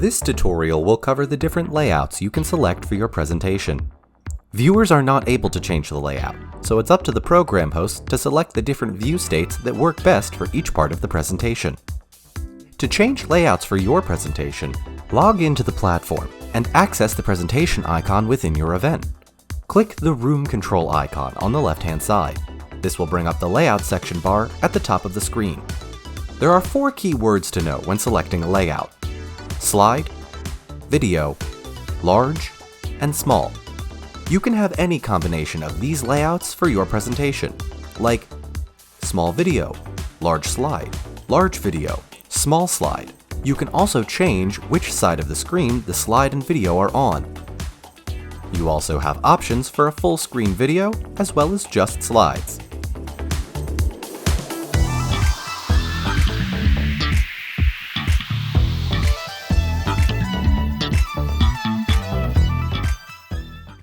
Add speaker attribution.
Speaker 1: This tutorial will cover the different layouts you can select for your presentation. Viewers are not able to change the layout, so it's up to the program host to select the different view states that work best for each part of the presentation. To change layouts for your presentation, log into the platform and access the presentation icon within your event. Click the Room Control icon on the left-hand side. This will bring up the Layout section bar at the top of the screen. There are 4 key words to know when selecting a layout: slide, video, large, and small. You can have any combination of these layouts for your presentation, like small video, large slide, large video, small slide. You can also change which side of the screen the slide and video are on. You also have options for a full screen video as well as just slides.